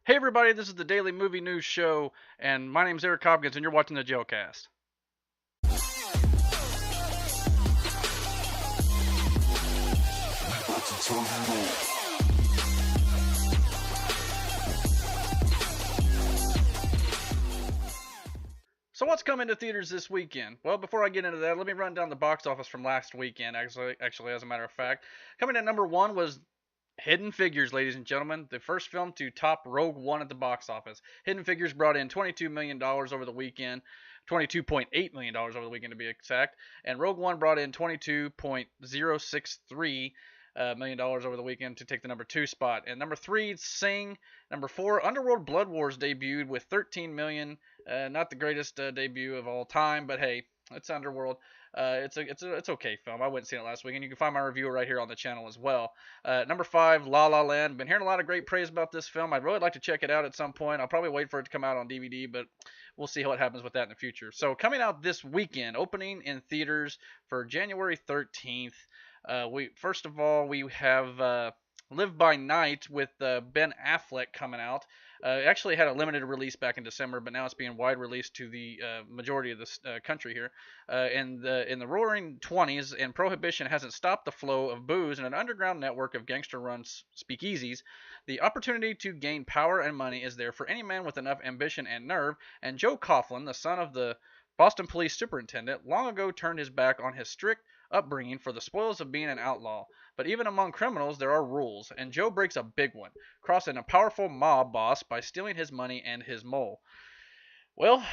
Hey everybody, this is the Daily Movie News Show, and my name's Eric Hopkins, and you're watching the Jailcast. So what's coming to theaters this weekend? Well, before I get into that, let me run down the box office from last weekend, actually as a matter of fact. Coming in at number one was Hidden Figures, ladies and gentlemen, the first film to top Rogue One at the box office. Hidden Figures brought in $22 million over the weekend, $22.8 million over the weekend to be exact, and Rogue One brought in $22.063 million over the weekend to take the number two spot. And number three, Sing. Number four, Underworld Blood Wars debuted with 13 million. Not the greatest debut of all time, but hey, it's Underworld. It's okay film. I went and seen it last week, and you can find my review right here on the channel as well. Number five, La La Land. Been hearing a lot of great praise about this film. I'd really like to check it out at some point. I'll probably wait for it to come out on DVD, but we'll see what happens with that in the future. So coming out this weekend, opening in theaters for January 13th. First of all we have Live by Night with Ben Affleck coming out. It actually had a limited release back in December, but now it's being wide released to the majority of the country here. In the Roaring 20s, and prohibition hasn't stopped the flow of booze in an underground network of gangster-run speakeasies. The opportunity to gain power and money is there for any man with enough ambition and nerve. And Joe Coughlin, the son of the Boston police superintendent, long ago turned his back on his strict upbringing for the spoils of being an outlaw. But even among criminals there are rules, and Joe breaks a big one, crossing a powerful mob boss by stealing his money and his mole. Well,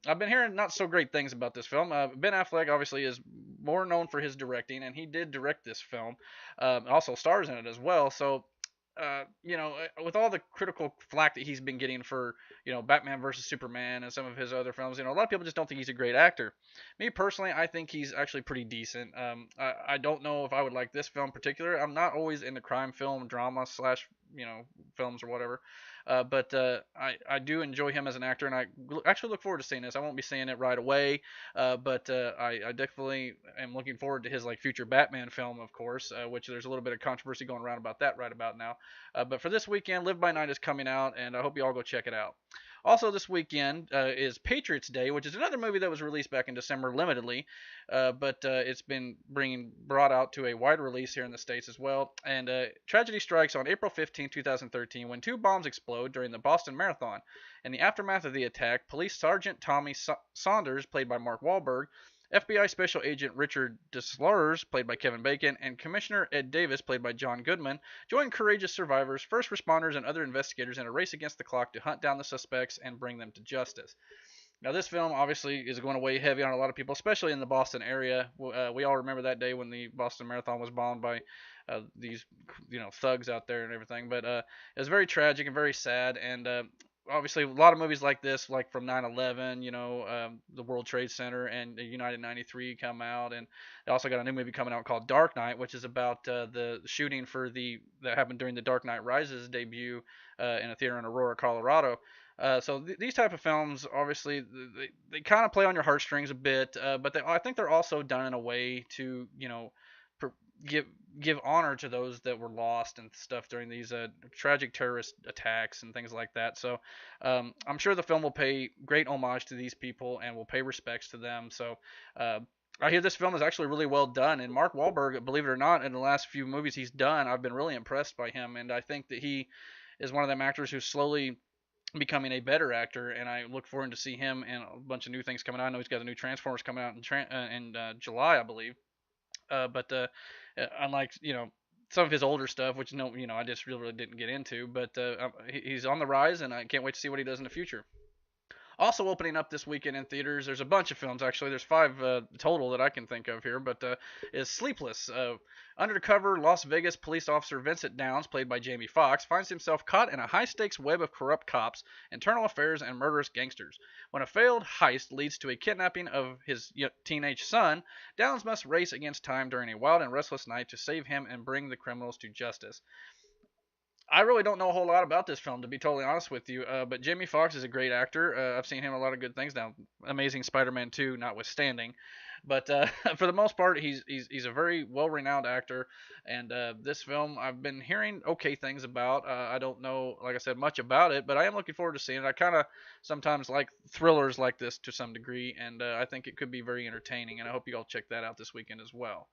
I've been hearing not so great things about this film. Ben Affleck obviously is more known for his directing, and he did direct this film. Also stars in it as well. So with all the critical flack that he's been getting for, Batman versus Superman and some of his other films, a lot of people just don't think he's a great actor. Me personally, I think he's actually pretty decent. I don't know if I would like this film in particular. I'm not always into crime film, drama slash, films or whatever. But I do enjoy him as an actor, and I actually look forward to seeing this. I won't be seeing it right away, but I definitely am looking forward to his future Batman film, of course, which there's a little bit of controversy going around about that right about now. But for this weekend, Live by Night is coming out, and I hope you all go check it out. Also, this weekend is Patriots Day, which is another movie that was released back in December limitedly, but it's been brought out to a wide release here in the States as well. And tragedy strikes on April 15, 2013, when two bombs explode during the Boston Marathon. In the aftermath of the attack, Police Sergeant Tommy Saunders, played by Mark Wahlberg, FBI Special Agent Richard DeSlars, played by Kevin Bacon, and Commissioner Ed Davis, played by John Goodman, join courageous survivors, first responders, and other investigators in a race against the clock to hunt down the suspects and bring them to justice. Now, this film obviously is going to weigh heavy on a lot of people, especially in the Boston area. We all remember that day when the Boston Marathon was bombed by these, thugs out there and everything. But it was very tragic and very sad, and obviously a lot of movies like this, like from 9/11, the World Trade Center and the United 93 come out, and they also got a new movie coming out called Dark Knight, which is about the shooting that happened during the Dark Knight Rises debut in a theater in Aurora, Colorado. So these type of films, obviously, they kind of play on your heartstrings a bit, but I think they're also done in a way to, give honor to those that were lost and stuff during these tragic terrorist attacks and things like that. So I'm sure the film will pay great homage to these people and will pay respects to them. So I hear this film is actually really well done, and Mark Wahlberg, believe it or not, in the last few movies he's done, I've been really impressed by him, and I think that he is one of them actors who's slowly becoming a better actor, and I look forward to see him and a bunch of new things coming out. I know he's got the new Transformers coming out in July, I believe. But unlike some of his older stuff, which I just really didn't get into, but he's on the rise, and I can't wait to see what he does in the future. Also opening up this weekend in theaters, there's a bunch of films actually. There's five total that I can think of here, but is Sleepless. Undercover Las Vegas police officer Vincent Downs, played by Jamie Foxx, finds himself caught in a high-stakes web of corrupt cops, internal affairs, and murderous gangsters. When a failed heist leads to a kidnapping of his teenage son, Downs must race against time during a wild and restless night to save him and bring the criminals to justice. I really don't know a whole lot about this film, to be totally honest with you. But Jamie Foxx is a great actor. I've seen him in a lot of good things now. Amazing Spider-Man 2 notwithstanding. But for the most part, he's a very well-renowned actor, and this film I've been hearing okay things about. I don't know, like I said, much about it, but I am looking forward to seeing it. I kind of sometimes like thrillers like this to some degree, and I think it could be very entertaining, and I hope you all check that out this weekend as well.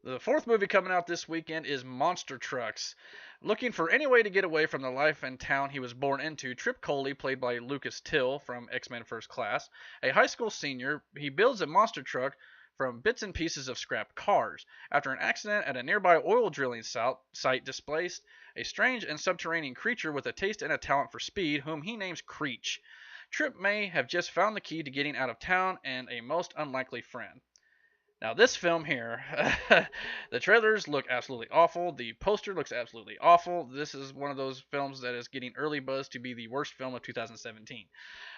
The fourth movie coming out this weekend is Monster Trucks. Looking for any way to get away from the life and town he was born into, Trip Coley, played by Lucas Till from X-Men First Class, a high school senior, he builds a monster truck from bits and pieces of scrap cars. After an accident at a nearby oil drilling site displaced a strange and subterranean creature with a taste and a talent for speed, whom he names Creech. Trip may have just found the key to getting out of town and a most unlikely friend. Now, this film here, the trailers look absolutely awful. The poster looks absolutely awful. This is one of those films that is getting early buzz to be the worst film of 2017.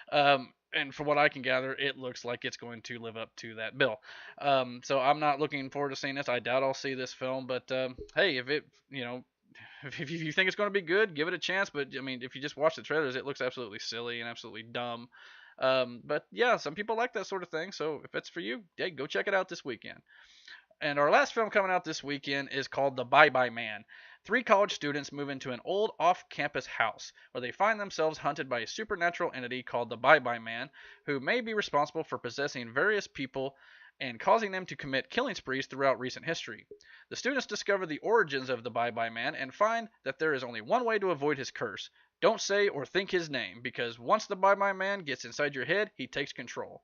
And from what I can gather, it looks like it's going to live up to that bill. So I'm not looking forward to seeing this. I doubt I'll see this film, but hey, if it, if you think it's going to be good, give it a chance. But I mean, if you just watch the trailers, it looks absolutely silly and absolutely dumb. But yeah, some people like that sort of thing. So if it's for you, hey, go check it out this weekend. And our last film coming out this weekend is called The Bye Bye Man. Three college students move into an old off-campus house where they find themselves hunted by a supernatural entity called the Bye Bye Man, who may be responsible for possessing various people and causing them to commit killing sprees throughout recent history. The students discover the origins of the Bye Bye Man and find that there is only one way to avoid his curse. Don't say or think his name, because once the Bye Bye Man gets inside your head, he takes control.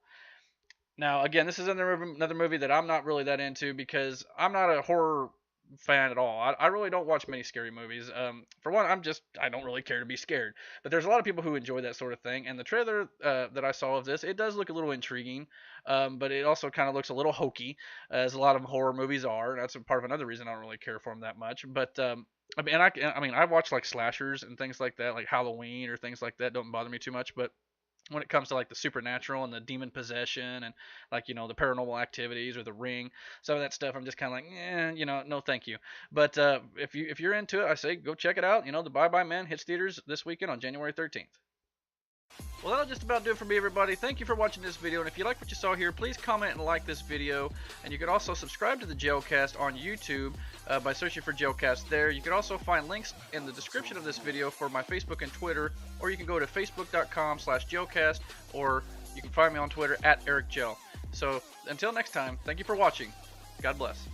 Now, again, this is another movie that I'm not really that into because I'm not a horror fan at all. I really don't watch many scary movies. For one, I don't really care to be scared. But there's a lot of people who enjoy that sort of thing. And the trailer that I saw of this, it does look a little intriguing, but it also kind of looks a little hokey, as a lot of horror movies are. That's a part of another reason I don't really care for them that much. But I watch like slashers and things like that, like Halloween or things like that. Don't bother me too much, but when it comes to like the supernatural and the demon possession and like the paranormal activities or the ring, some of that stuff I'm just kind of like no thank you. But if you're into it, I say go check it out. The Bye Bye Man hits theaters this weekend on January 13th. Well, that'll just about do it for me, everybody. Thank you for watching this video, and if you like what you saw here, please comment and like this video. And you can also subscribe to the Jailcast on YouTube by searching for Jailcast there. You can also find links in the description of this video for my Facebook and Twitter, or you can go to facebook.com/Jailcast, or you can find me on Twitter @EricJail. So until next time, thank you for watching. God bless.